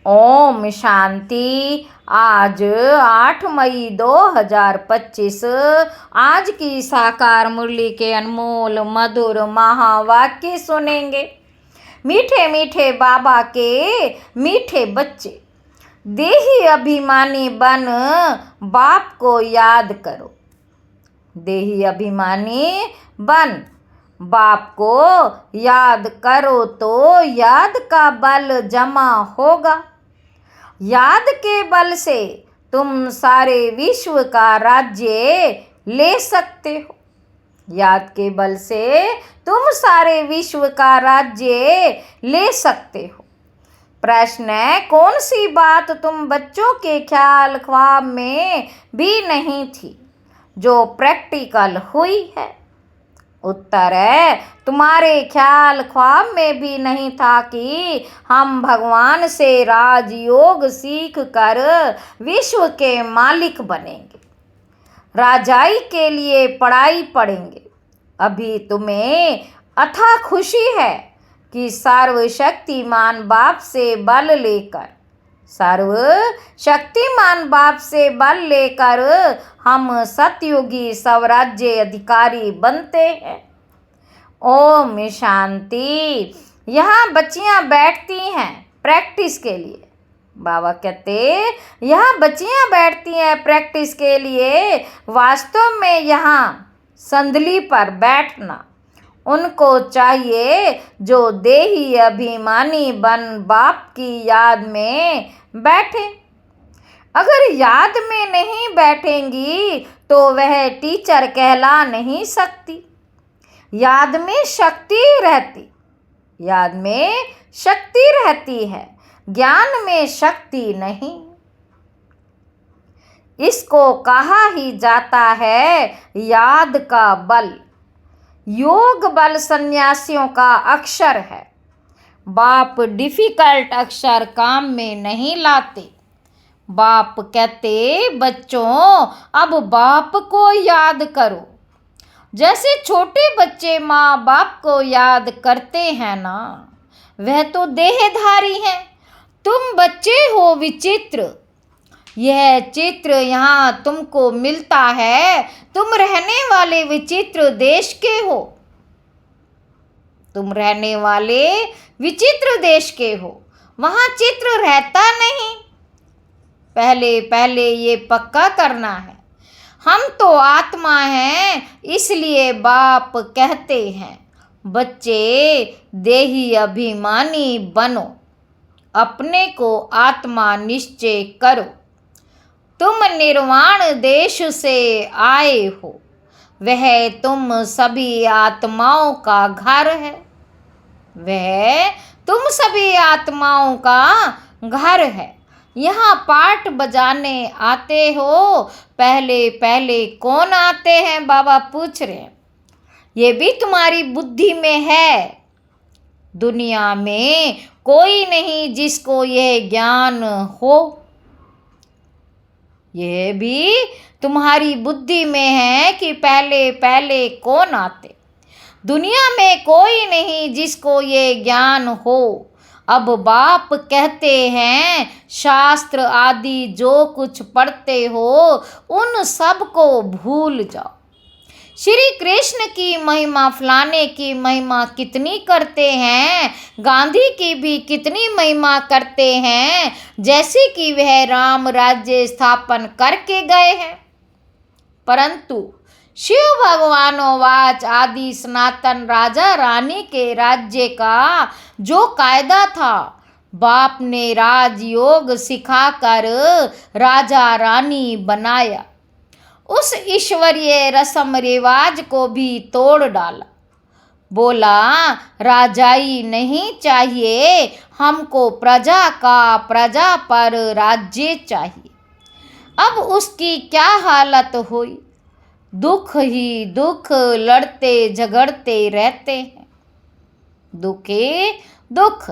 ओम शांति। आज 8 मई 2025 आज की साकार मुरली के अनमोल मधुर महावाक्य सुनेंगे। मीठे मीठे बाबा के मीठे बच्चे, देही अभिमानी बन बाप को याद करो। देही अभिमानी बन बाप को याद करो तो याद का बल जमा होगा। याद के बल से तुम सारे विश्व का राज्य ले सकते हो। याद के बल से तुम सारे विश्व का राज्य ले सकते हो। प्रश्न है, कौन सी बात तुम बच्चों के ख्याल ख्वाब में भी नहीं थी जो प्रैक्टिकल हुई है? उत्तर है, तुम्हारे ख्याल ख्वाब में भी नहीं था कि हम भगवान से राजयोग सीख कर विश्व के मालिक बनेंगे, राजाई के लिए पढ़ाई पढ़ेंगे। अभी तुम्हें अथाह खुशी है कि सर्वशक्तिमान बाप से बल लेकर हम सतयुगी स्वराज्य अधिकारी बनते हैं। ओम शांति। यहाँ बच्चियाँ बैठती हैं प्रैक्टिस के लिए। बाबा कहते यहाँ बच्चियाँ बैठती हैं प्रैक्टिस के लिए। वास्तव में यहाँ संदली पर बैठना उनको चाहिए जो देही अभिमानी बन बाप की याद में बैठे। अगर याद में नहीं बैठेंगी तो वह टीचर कहला नहीं सकती। याद में शक्ति रहती है, ज्ञान में शक्ति नहीं। इसको कहा ही जाता है याद का बल। योग बल सन्यासियों का अक्षर है। बाप डिफिकल्ट अक्षर काम में नहीं लाते। बाप कहते, बच्चों अब बाप को याद करो। जैसे छोटे बच्चे माँ बाप को याद करते हैं ना, वह तो देहधारी हैं। तुम बच्चे हो विचित्र। यह चित्र यहाँ तुमको मिलता है। तुम रहने वाले विचित्र देश के हो। वहाँ चित्र रहता नहीं। पहले ये पक्का करना है। हम तो आत्मा हैं, इसलिए बाप कहते हैं, बच्चे देही अभिमानी बनो, अपने को आत्मा निश्चय करो। तुम निर्वाण देश से आए हो, वह तुम सभी आत्माओं का घर है। यहाँ पाठ बजाने आते हो। पहले कौन आते हैं? बाबा पूछ रहे हैं। ये भी तुम्हारी बुद्धि में है। दुनिया में कोई नहीं जिसको यह ज्ञान हो। यह भी तुम्हारी बुद्धि में है कि पहले कौन आते। दुनिया में कोई नहीं जिसको ये ज्ञान हो। अब बाप कहते हैं, शास्त्र आदि जो कुछ पढ़ते हो उन सब को भूल जाओ। श्री कृष्ण की महिमा, फलाने की महिमा कितनी करते हैं, गांधी की भी कितनी महिमा करते हैं, जैसे कि वह राम राज्य स्थापन करके गए हैं। परंतु शिव भगवानोवाच आदि सनातन राजा रानी के राज्य का जो कायदा था, बाप ने राजयोग सिखाकर राजा रानी बनाया। उस ईश्वरीय रस्म रिवाज को भी तोड़ डाला। बोला, राजाई नहीं चाहिए, हमको प्रजा पर राज्य चाहिए। अब उसकी क्या हालत हुई? दुख ही दुख, लड़ते झगड़ते रहते हैं। दुख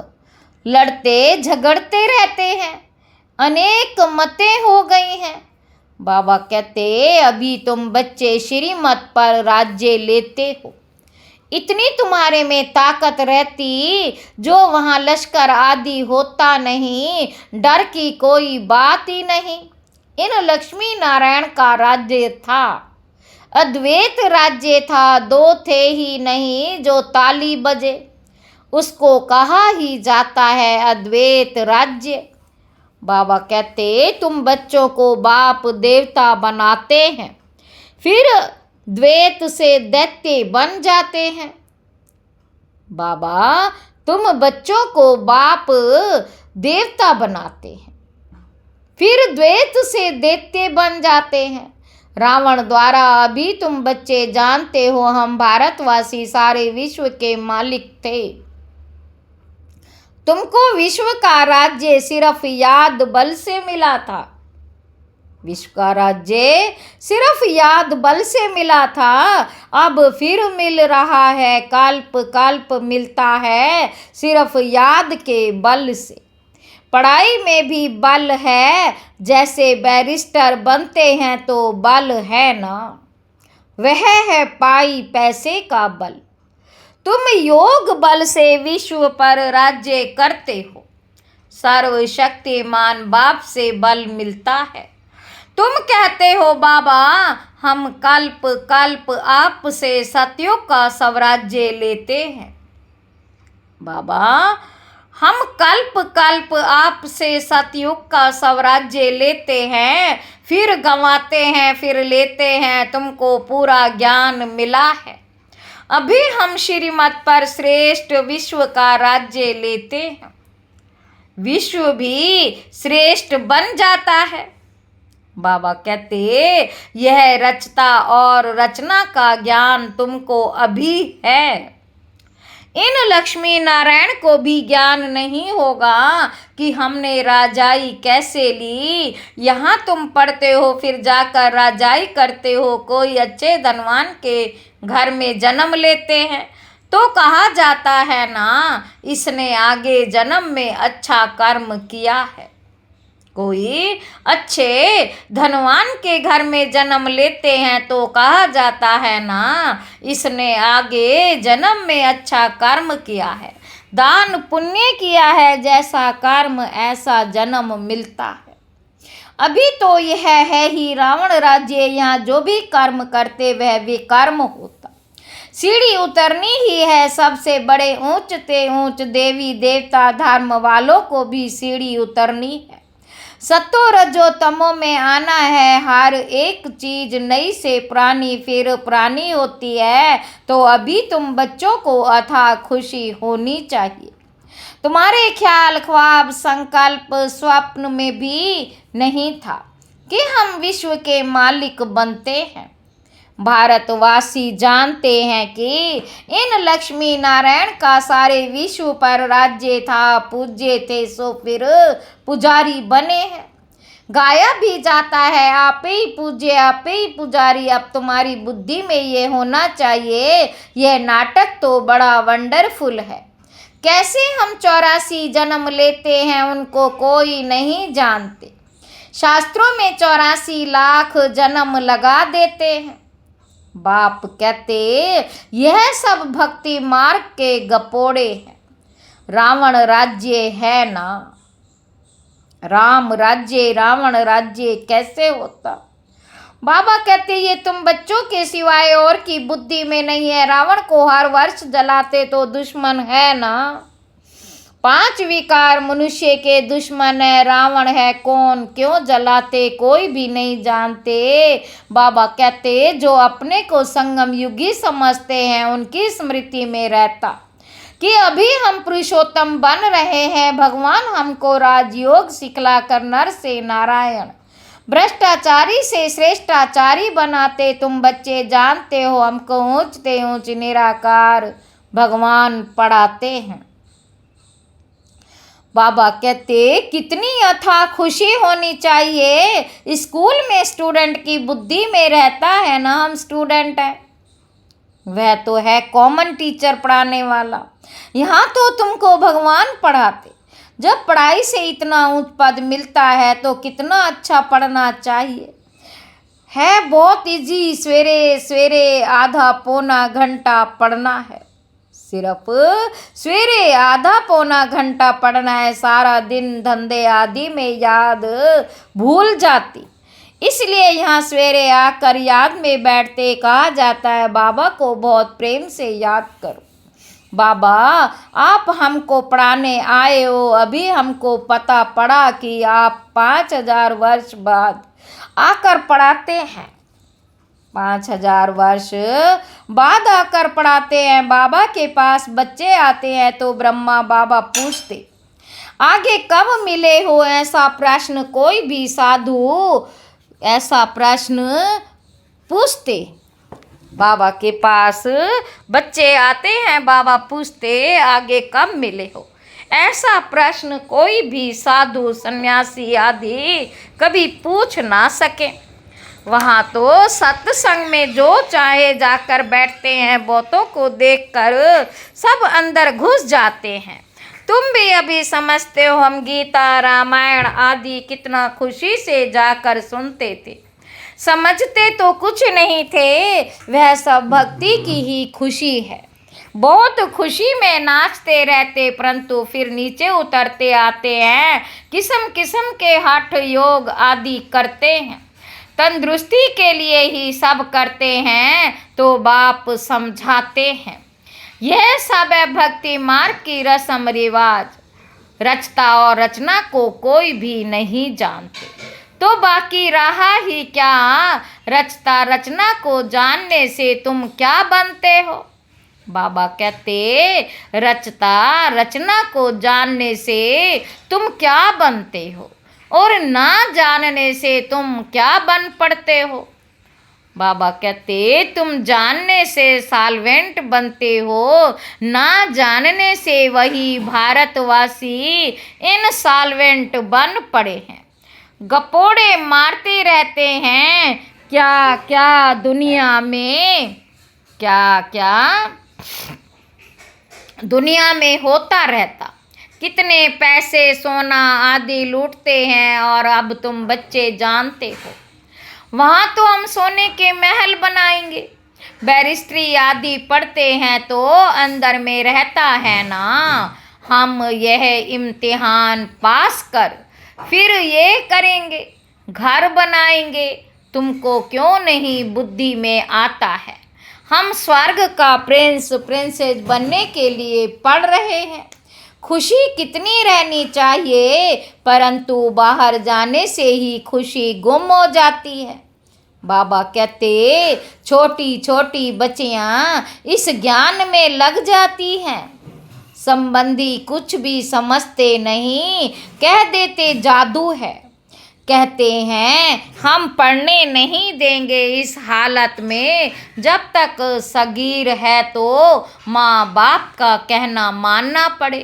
लड़ते झगड़ते रहते हैं। अनेक मतें हो गई हैं। बाबा कहते, अभी तुम बच्चे श्रीमत पर राज्य लेते हो। इतनी तुम्हारे में ताकत रहती जो वहाँ लश्कर आदि होता नहीं, डर की कोई बात ही नहीं। इन लक्ष्मी नारायण का राज्य था, अद्वैत राज्य था, दो थे ही नहीं जो ताली बजे, उसको कहा ही जाता है अद्वैत राज्य। बाबा कहते तुम बच्चों को बाप देवता बनाते हैं, फिर द्वैत से दैत्य बन जाते हैं। बाबा तुम बच्चों को बाप देवता बनाते हैं, फिर द्वैत से दैत्य बन जाते हैं। रावण द्वारा अभी तुम बच्चे जानते हो हम भारतवासी सारे विश्व के मालिक थे। तुमको विश्व का राज्य सिर्फ याद बल से मिला था, विश्व का राज्य सिर्फ याद बल से मिला था, अब फिर मिल रहा है, कल्प कल्प मिलता है सिर्फ याद के बल से। पढ़ाई में भी बल है, जैसे बैरिस्टर बनते हैं तो बल है ना, वह है पाई पैसे का बल। तुम योग बल से विश्व पर राज्य करते हो, सर्वशक्तिमान बाप से बल मिलता है। तुम कहते हो बाबा हम कल्प कल्प आप से सतयुग का स्वराज्य लेते हैं। बाबा हम कल्प कल्प आप से सतयुग का स्वराज्य लेते हैं, फिर गंवाते हैं फिर लेते हैं, तुमको पूरा ज्ञान मिला है। अभी हम श्रीमत पर श्रेष्ठ विश्व का राज्य लेते हैं, विश्व भी श्रेष्ठ बन जाता है। बाबा कहते यह रचता और रचना का ज्ञान तुमको अभी है। इन लक्ष्मी नारायण को भी ज्ञान नहीं होगा कि हमने राजाई कैसे ली। यहाँ तुम पढ़ते हो फिर जाकर राजाई करते हो, कोई अच्छे धनवान के घर में जन्म लेते हैं तो कहा जाता है ना इसने आगे जन्म में अच्छा कर्म किया है। कोई अच्छे धनवान के घर में जन्म लेते हैं तो कहा जाता है ना इसने आगे जन्म में अच्छा कर्म किया है, दान पुण्य किया है, जैसा कर्म ऐसा जन्म मिलता है। अभी तो यह है ही रावण राज्य, यहाँ जो भी कर्म करते वह विकर्म होता। सीढ़ी उतरनी ही है, सबसे बड़े ऊंचते ऊंच देवी देवता धर्म वालों को भी सीढ़ी उतरनी है। सत्तो रजो तमो में आना है, हर एक चीज नई से पुरानी फिर पुरानी होती है। तो अभी तुम बच्चों को अथाह खुशी होनी चाहिए। तुम्हारे ख्याल ख्वाब संकल्प स्वप्न में भी नहीं था कि हम विश्व के मालिक बनते हैं। भारतवासी जानते हैं कि इन लक्ष्मी नारायण का सारे विश्व पर राज्य था, पूज्य थे सो फिर पुजारी बने हैं। गाया भी जाता है आप ही पूज्य आप ही पुजारी। अब तुम्हारी बुद्धि में ये होना चाहिए यह नाटक तो बड़ा वंडरफुल है। कैसे हम 84 जन्म लेते हैं उनको कोई नहीं जानते। शास्त्रों में 84 लाख जन्म लगा देते हैं। बाप कहते यह सब भक्ति मार्ग के गपोड़े हैं। रावण राज्य है ना, राम राज्य रावण राज्य कैसे होता। बाबा कहते ये तुम बच्चों के सिवाय और की बुद्धि में नहीं है। रावण को हर वर्ष जलाते तो दुश्मन है ना। 5 विकार मनुष्य के दुश्मन है, रावण है कौन, क्यों जलाते कोई भी नहीं जानते। बाबा कहते जो अपने को संगम युगी समझते हैं उनकी स्मृति में रहता कि अभी हम पुरुषोत्तम बन रहे हैं। भगवान हमको राजयोग सिखलाकर नर से नारायण भ्रष्टाचारी से श्रेष्ठाचारी बनाते। तुम बच्चे जानते हो हमको ऊंचते ऊंच निराकार भगवान पढ़ाते हैं। बाबा कहते कितनी अथाह खुशी होनी चाहिए। स्कूल में स्टूडेंट की बुद्धि में रहता है ना हम स्टूडेंट हैं, वह तो है कॉमन टीचर पढ़ाने वाला। यहाँ तो तुमको भगवान पढ़ाते। जब पढ़ाई से इतना ऊंच पद मिलता है तो कितना अच्छा पढ़ना चाहिए। है बहुत इजी, सवेरे सवेरे आधा पौना घंटा पढ़ना है। सिर्फ सवेरे आधा पौना घंटा पढ़ना है, सारा दिन धंधे आदि में याद भूल जाती। इसलिए यहाँ सवेरे आकर याद में बैठते कहा जाता है, बाबा को बहुत प्रेम से याद करो। बाबा आप हमको पढ़ाने आए हो, अभी हमको पता पड़ा कि आप 5000 वर्ष बाद आकर पढ़ाते हैं। 5000 वर्ष बाद आकर पढ़ाते हैं। बाबा के पास बच्चे आते हैं तो ब्रह्मा बाबा पूछते, आगे कब मिले हो? ऐसा प्रश्न कोई भी साधु ऐसा प्रश्न पूछते। बाबा के पास बच्चे आते हैं, बाबा पूछते आगे कब मिले हो? ऐसा प्रश्न कोई भी साधु सन्यासी आदि कभी पूछ ना सके। वहाँ तो सत्संग में जो चाहे जाकर बैठते हैं, बहुतों को देखकर सब अंदर घुस जाते हैं। तुम भी अभी समझते हो, हम गीता रामायण आदि कितना खुशी से जाकर सुनते थे। समझते तो कुछ नहीं थे, वह सब भक्ति की ही खुशी है। बहुत खुशी में नाचते रहते, परंतु फिर नीचे उतरते आते हैं, किस्म किस्म के हठ योग आदि करते हैं। तंदुरुस्ती के लिए ही सब करते हैं तो बाप समझाते हैं। यह सब है भक्ति मार्ग की रस्म रिवाज। रचता और रचना को कोई भी नहीं जानते, तो बाकी रहा ही क्या? रचता रचना को जानने से तुम क्या बनते हो? बाबा कहते, रचता रचना को जानने से तुम क्या बनते हो और ना जानने से तुम क्या बन पड़ते हो? बाबा कहते, तुम जानने से सॉल्वेंट बनते हो, ना जानने से वही भारतवासी इन सॉल्वेंट बन पड़े हैं। गपोड़े मारते रहते हैं, क्या क्या दुनिया में क्या क्या दुनिया में होता रहता। कितने पैसे सोना आदि लूटते हैं, और अब तुम बच्चे जानते हो वहाँ तो हम सोने के महल बनाएंगे। बैरिस्ट्री आदि पढ़ते हैं तो अंदर में रहता है ना, हम यह इम्तिहान पास कर फिर ये करेंगे, घर बनाएंगे। तुमको क्यों नहीं बुद्धि में आता है? हम स्वर्ग का प्रिंस प्रिंसेस बनने के लिए पढ़ रहे हैं। खुशी कितनी रहनी चाहिए, परंतु बाहर जाने से ही खुशी गुम हो जाती है। बाबा कहते, छोटी छोटी बच्चियां इस ज्ञान में लग जाती हैं। संबंधी कुछ भी समझते नहीं, कह देते जादू है। कहते हैं हम पढ़ने नहीं देंगे इस हालत में, जब तक सगीर है तो माँ बाप का कहना मानना पड़े।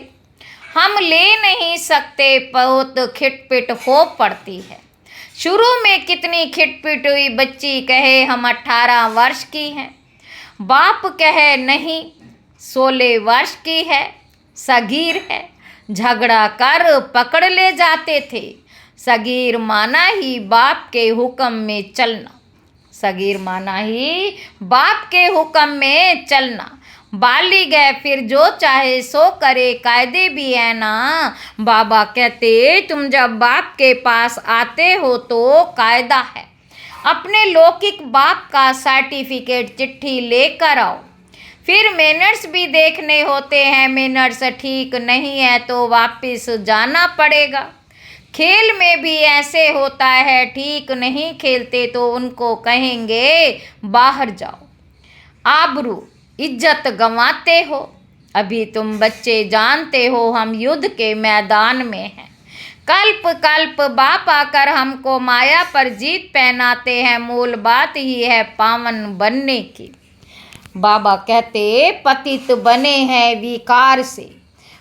हम ले नहीं सकते, बहुत खिटपिट हो पड़ती है। शुरू में कितनी खिटपिट हुई, बच्ची कहे हम 18 वर्ष की हैं, बाप कहे नहीं 16 वर्ष की है, सगीर है। झगड़ा कर पकड़ ले जाते थे। सगीर माना ही बाप के हुक्म में चलना, सगीर माना ही बाप के हुक्म में चलना। बालिग है फिर जो चाहे सो करे, कायदे भी है ना। बाबा कहते, तुम जब बाप के पास आते हो तो कायदा है, अपने लौकिक बाप का सर्टिफिकेट चिट्ठी लेकर आओ। फिर मैनर्स भी देखने होते हैं, मैनर्स ठीक नहीं है तो वापस जाना पड़ेगा। खेल में भी ऐसे होता है, ठीक नहीं खेलते तो उनको कहेंगे बाहर जाओ। आबरू इज्जत गंवाते हो। अभी तुम बच्चे जानते हो हम युद्ध के मैदान में हैं। कल्प कल्प बाप आकर हमको माया पर जीत पहनाते हैं। मूल बात ही है पावन बनने की। बाबा कहते पतित बने हैं विकार से।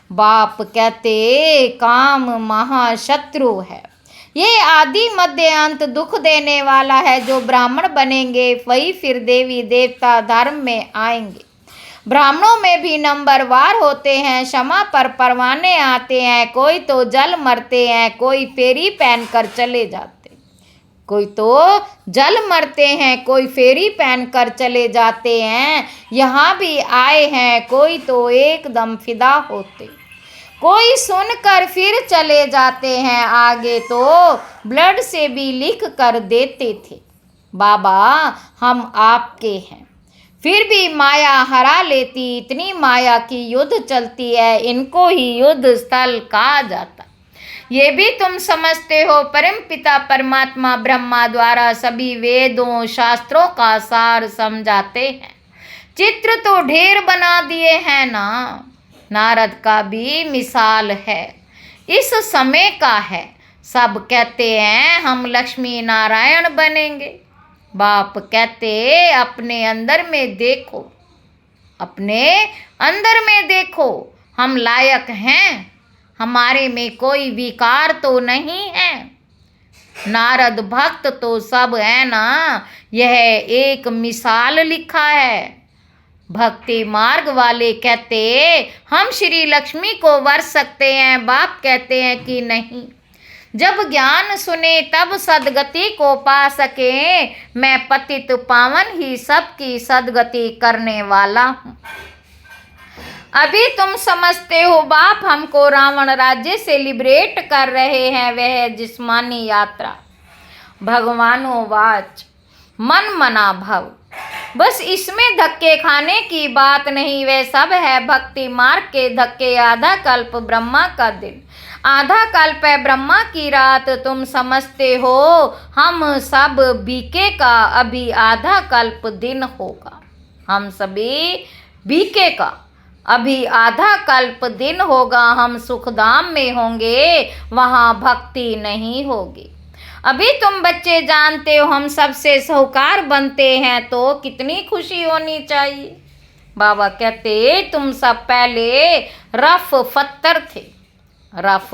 बाप कहते काम महाशत्रु है। ये आदि मध्य अंत दुख देने वाला है। जो ब्राह्मण बनेंगे वही फिर देवी देवता धर्म में आएंगे। ब्राह्मणों में भी नंबरवार होते हैं। क्षमा पर परवाने आते हैं, कोई तो जल मरते हैं, कोई फेरी पहन कर चले जाते। कोई तो जल मरते हैं, कोई फेरी पहन कर चले जाते हैं, यहाँ भी आए हैं कोई तो एकदम फिदा होते, कोई सुनकर फिर चले जाते हैं आगे तो ब्लड से भी लिख कर देते थे। बाबा हम आपके हैं, फिर भी माया हरा लेती, इतनी माया की युद्ध चलती है, इनको ही युद्ध स्थल कहा जाता। ये भी तुम समझते हो परम पिता परमात्मा ब्रह्मा द्वारा सभी वेदों शास्त्रों का सार समझाते हैं। चित्र तो ढेर बना दिए हैं ना, नारद का भी मिसाल है, इस समय का है। सब कहते हैं हम लक्ष्मी नारायण बनेंगे। बाप कहते अपने अंदर में देखो, अपने अंदर में देखो, हम लायक हैं, हमारे में कोई विकार तो नहीं है। नारद भक्त तो सब है ना, यह एक मिसाल लिखा है। भक्ति मार्ग वाले कहते हम श्री लक्ष्मी को वर सकते हैं, बाप कहते हैं कि नहीं। जब ज्ञान सुने तब सदगति को पा सके, मैं पतित पावन ही सबकी सदगति करने वाला हूँ। अभी तुम समझते हो बाप हमको रावण राज्य से लिबरेट कर रहे हैं, वह जिस्मानी यात्रा। भगवानोवाच मन मना भव, बस इसमें धक्के खाने की बात नहीं, वह सब है भक्ति मार्ग के धक्के। आधा कल्प ब्रह्मा का दिन, आधा कल्प है ब्रह्मा की रात। तुम समझते हो हम सब बीके का अभी आधा कल्प दिन होगा, हम सभी बीके का अभी आधा कल्प दिन होगा। हम सुखधाम में होंगे, वहाँ भक्ति नहीं होगी। अभी तुम बच्चे जानते हो हम सबसे साहूकार बनते हैं तो कितनी खुशी होनी चाहिए। बाबा कहते तुम सब पहले रफ पत्थर थे, रफ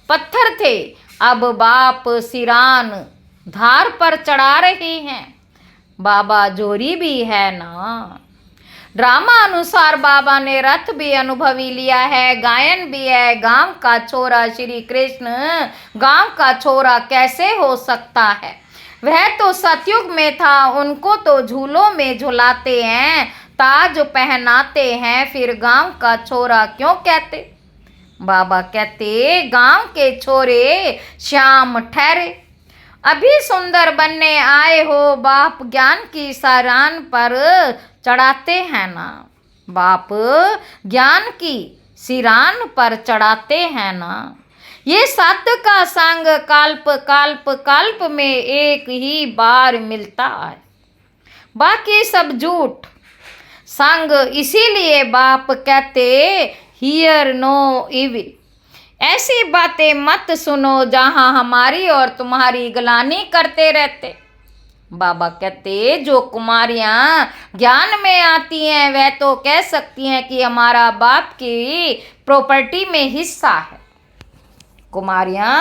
पत्थर थे, अब बाप सिरान धार पर चढ़ा रहे हैं। बाबा जोरी भी है ना। ड्रामा अनुसार बाबा ने रथ भी अनुभवी लिया है, गायन भी है। गांव का छोरा श्री कृष्ण गांव का छोरा कैसे हो सकता है, वह तो सतयुग में था, उनको तो झूलों में झुलाते हैं, ताज पहनाते हैं, फिर गांव का छोरा क्यों कहते। बाबा कहते गांव के छोरे श्याम ठहरे, अभी सुंदर बनने आए हो, बाप ज्ञान की सरान पर चढ़ाते हैं ना। बाप ज्ञान की सिरान पर चढ़ाते हैं ना। ये सत्य का संग कल्प कल्प कल्प में एक ही बार मिलता है, बाकी सब झूठ संग। इसीलिए बाप कहते हियर नो इविल, ऐसी बातें मत सुनो जहां हमारी और तुम्हारी गलानी करते रहते। बाबा कहते जो कुमारियां ज्ञान में आती हैं वह तो कह सकती हैं कि हमारा बाप की प्रॉपर्टी में हिस्सा है। कुमारियां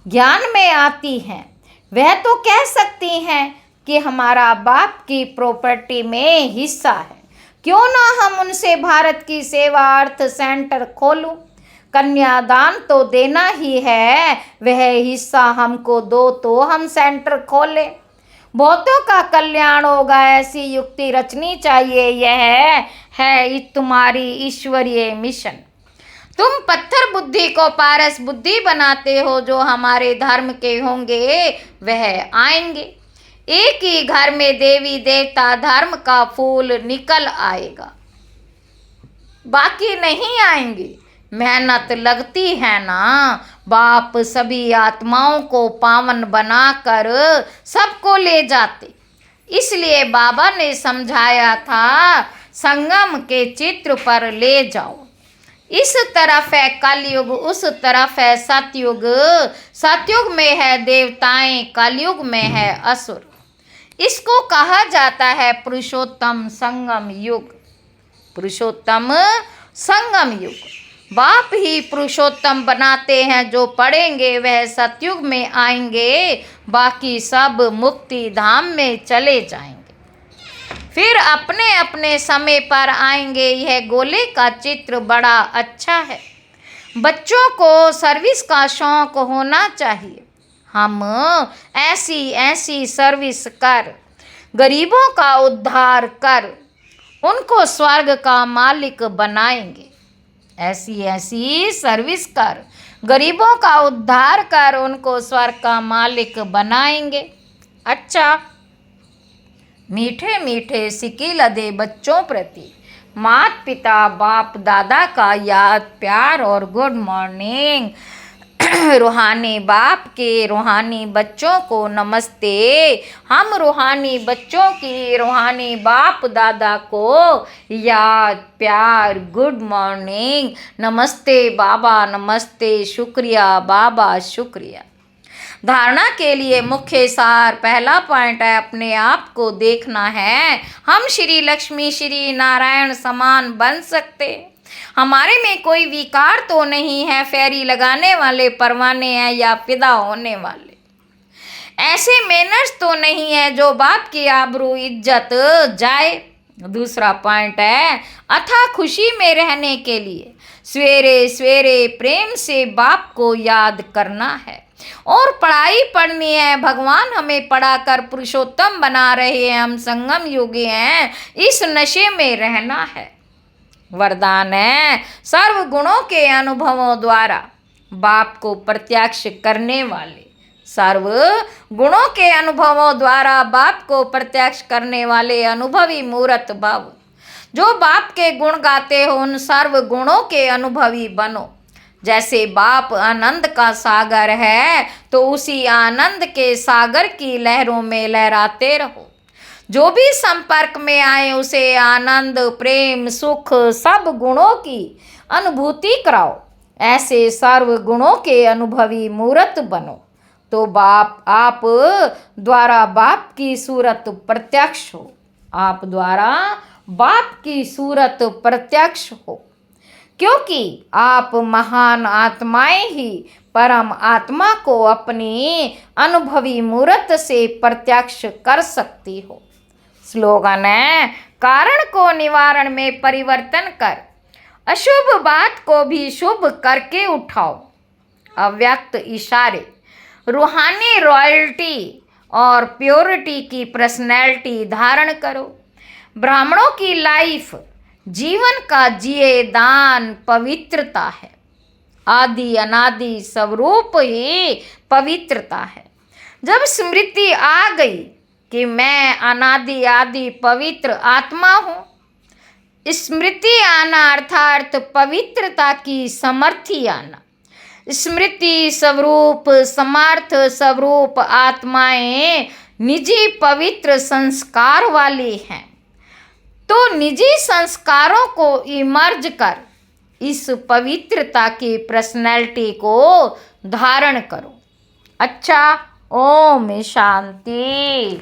ज्ञान में आती हैं वह तो कह सकती हैं कि हमारा बाप की प्रॉपर्टी में हिस्सा है। क्यों ना हम उनसे भारत की सेवा अर्थ सेंटर खोलूं, कन्यादान तो देना ही है, वह हिस्सा हमको दो तो हम सेंटर खोले, बहुतों का कल्याण होगा। ऐसी युक्ति रचनी चाहिए, यह है तुम्हारी ईश्वरीय मिशन। तुम पत्थर बुद्धि को पारस बुद्धि बनाते हो, जो हमारे धर्म के होंगे वह आएंगे। एक ही घर में देवी देवता धर्म का फूल निकल आएगा, बाकी नहीं आएंगे। मेहनत लगती है ना। बाप सभी आत्माओं को पावन बनाकर सबको ले जाते, इसलिए बाबा ने समझाया था संगम के चित्र पर ले जाओ। इस तरफ है कलयुग, उस तरफ है सतयुग। सतयुग में है देवताएं, कलयुग में है असुर। इसको कहा जाता है पुरुषोत्तम संगम युग। पुरुषोत्तम संगम युग बाप ही पुरुषोत्तम बनाते हैं। जो पढ़ेंगे वह सतयुग में आएंगे, बाकी सब मुक्ति धाम में चले जाएंगे, फिर अपने अपने समय पर आएंगे। यह गोले का चित्र बड़ा अच्छा है। बच्चों को सर्विस का शौक होना चाहिए। हम ऐसी ऐसी सर्विस कर, गरीबों का उद्धार कर, उनको स्वर्ग का मालिक बनाएंगे। ऐसी ऐसी सर्विस कर, गरीबों का उद्धार कर, उनको स्वर्ग का मालिक बनाएंगे। अच्छा, मीठे मीठे सिक्के लदे बच्चों प्रति माता पिता बाप दादा का याद प्यार और गुड मॉर्निंग। रूहानी बाप के रूहानी बच्चों को नमस्ते। हम रूहानी बच्चों की रूहानी बाप दादा को याद प्यार गुड मॉर्निंग। नमस्ते बाबा, नमस्ते, शुक्रिया बाबा, शुक्रिया। धारणा के लिए मुख्य सार, पहला पॉइंट है अपने आप को देखना है। हम श्री लक्ष्मी श्री नारायण समान बन सकते हैं। हमारे में कोई विकार तो नहीं है, फेरी लगाने वाले परवाने हैं या फिदा होने वाले। ऐसे मैनर्स तो नहीं है जो बाप की आबरू इज्जत जाए। दूसरा पॉइंट है अथा खुशी में रहने के लिए सवेरे सवेरे प्रेम से बाप को याद करना है और पढ़ाई पढ़नी है। भगवान हमें पढ़ाकर पुरुषोत्तम बना रहे हैं, हम संगम युगी हैं, इस नशे में रहना है। वरदान है सर्व गुणों के अनुभवों द्वारा बाप को प्रत्यक्ष करने वाले, सर्व गुणों के अनुभवों द्वारा बाप को प्रत्यक्ष करने वाले अनुभवी मूर्त भव। जो बाप के गुण गाते हो उन सर्व गुणों के अनुभवी बनो। जैसे बाप आनंद का सागर है तो उसी आनंद के सागर की लहरों में लहराते रहो। जो भी संपर्क में आए उसे आनंद प्रेम सुख सब गुणों की अनुभूति कराओ। ऐसे सर्व गुणों के अनुभवी मूर्त बनो तो बाप आप द्वारा बाप की सूरत प्रत्यक्ष हो। आप द्वारा बाप की सूरत प्रत्यक्ष हो, क्योंकि आप महान आत्माएं ही परम आत्मा को अपनी अनुभवी मूर्त से प्रत्यक्ष कर सकती हो। स्लोगन है कारण को निवारण में परिवर्तन कर, अशुभ बात को भी शुभ करके उठाओ। अव्यक्त इशारे, रूहानी रॉयल्टी और प्योरिटी की पर्सनैलिटी धारण करो। ब्राह्मणों की लाइफ जीवन का जिए दान पवित्रता है। आदि अनादि स्वरूप ही पवित्रता है। जब स्मृति आ गई कि मैं अनादि आदि पवित्र आत्मा हूँ, स्मृति आना अर्थात पवित्रता की समर्थी आना। स्मृति स्वरूप समर्थ स्वरूप आत्माएं निजी पवित्र संस्कार वाली हैं, तो निजी संस्कारों को इमर्ज कर इस पवित्रता की पर्सनैलिटी को धारण करो। अच्छा, ओम शांति।